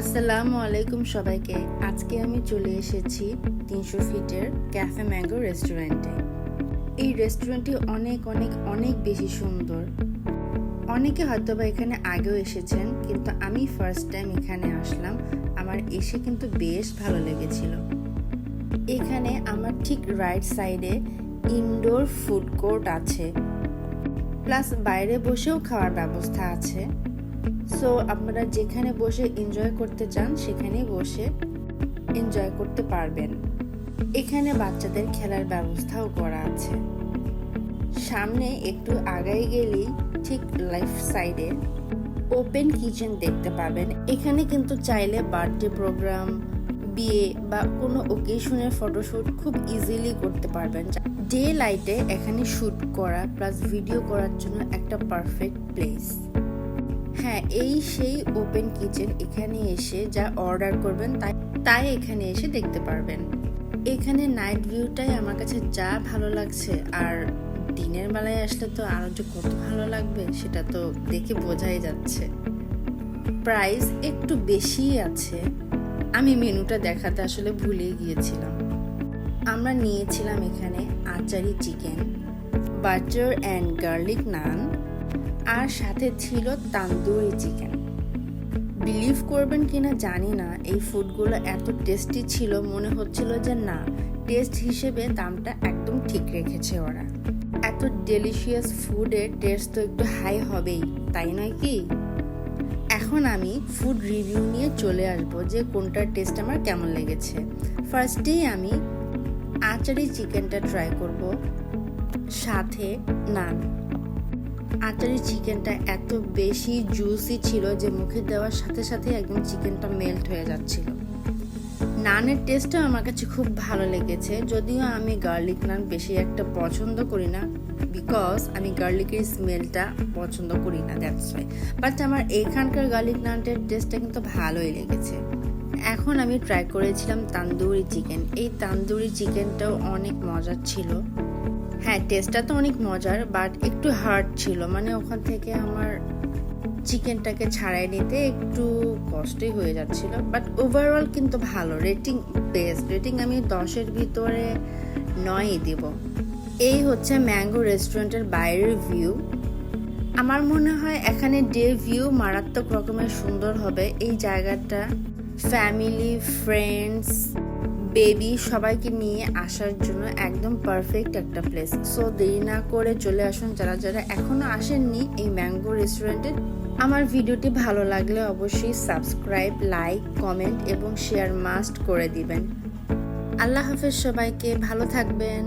আসসালামু আলাইকুম সবাইকে। আজকে আমি চলে এসেছি 300 ফিটের ক্যাফে ম্যাঙ্গো রেস্টুরেন্টে। এই রেস্টুরেন্টটি অনেক অনেক অনেক বেশি সুন্দর। অনেকে হয়তোবা এখানে আগেও এসেছেন, কিন্তু আমি ফার্স্ট টাইম এখানে আসলাম। আমার এসে কিন্তু বেশ ভালো লেগেছিল। এখানে আমার ঠিক রাইট সাইডে ইনডোর ফুড কোর্ট আছে, প্লাস বাইরে বসেও খাওয়ার ব্যবস্থা আছে। সো আপনারা যেখানে বসে এনজয় করতে চান সেখানে বসে এনজয় করতে পারবেন। এখানে বাচ্চাদের খেলার ব্যবস্থাও করা আছে। সামনে একটু আগাই গেলেই ঠিক লেফট সাইডে ওপেন কিচেন দেখতে পাবেন। এখানে কিন্তু চাইলে বার্থডে প্রোগ্রাম, বিয়ে বা কোনো ওকেশনের ফটোশুট খুব ইজিলি করতে পারবেন। ডে লাইটে এখানে শুট করা প্লাস ভিডিও করার জন্য একটা পারফেক্ট প্লেস। হ্যাঁ, এই সেই ওপেন কিচেন। এখানে এসে যা অর্ডার করবেন তাই এখানে এসে দেখতে পারবেন। এখানে নাইট ভিউটাই আমার কাছে যা ভালো লাগছে, আর দিনের বেলায় আসলে তো আরো যে কত ভালো লাগবে সেটা তো দেখে বোঝাই যাচ্ছে। প্রাইস একটু বেশিই আছে। আমি মেনুটা দেখাতে আসলে ভুলে গিয়েছিলাম। আমরা নিয়েছিলাম এখানে achari chicken, butter and garlic নান, আর সাথে ছিল তান্দুরি চিকেন। বিলিভ করবেন কিনা জানি না, এই ফুডগুলো এত টেস্টি ছিল, মনে হচ্ছিল যে না, টেস্ট হিসেবে দামটা একদম ঠিক রেখেছে ওরা। এত ডেলিশিয়াস ফুডের টেস্ট তো একটু হাই হবেই, তাই নয় কি? এখন আমি ফুড রিভিউ নিয়ে চলে আসবো যে কোনটার টেস্ট আমার কেমন লেগেছে। ফার্স্টেই আমি আচারি চিকেনটা ট্রাই করব, সাথে নান। আচারি চিকেনটা এত বেশি জুসি ছিল যে মুখে দেওয়ার সাথে সাথে একদম চিকেনটা মেল্ট হয়ে যাচ্ছিল। নানের টেস্টও আমার কাছে খুব ভালো লেগেছে, যদিও আমি গার্লিক নান বেশি একটা পছন্দ করি না, বিকজ আমি গার্লিকের স্মেলটা পছন্দ করি না, দ্যাটস ওয়াই। বাট আমার এখানকার গার্লিক নানের টেস্টটা কিন্তু ভালোই লেগেছে। এখন আমি ট্রাই করেছিলাম তান্দুরি চিকেন। এই তান্দুরি চিকেনটাও অনেক মজার ছিল। হ্যাঁ, টেস্টটা তো অনেক মজার, বাট একটু হার্ড ছিল। মানে ওখান থেকে আমার চিকেনটাকে ছাড়াই নিতে একটু কষ্টই হয়ে যাচ্ছিল। বাট ওভারঅল কিন্তু ভালো। Rating best. রেটিং আমি 10-এর ভিতরে 9 দিব। এই হচ্ছে ম্যাঙ্গো রেস্টুরেন্টের বাইরের ভিউ। আমার মনে হয় এখানে ডে ভিউ মারাত্মক রকমের সুন্দর হবে। এই জায়গাটা ফ্যামিলি, ফ্রেন্ডস, বেবি সবাইকে নিয়ে আসার জন্য একদম পারফেক্ট একটা প্লেস। সো দেরি না করে চলে আসুন যারা যারা এখনো আসেননি এই ম্যাঙ্গো রেস্টুরেন্টে। আমার ভিডিওটি ভালো লাগলে অবশ্যই সাবস্ক্রাইব, লাইক, কমেন্ট এবং শেয়ার মাস্ট করে দিবেন। আল্লাহ হাফেজ সবাইকে, ভালো থাকবেন।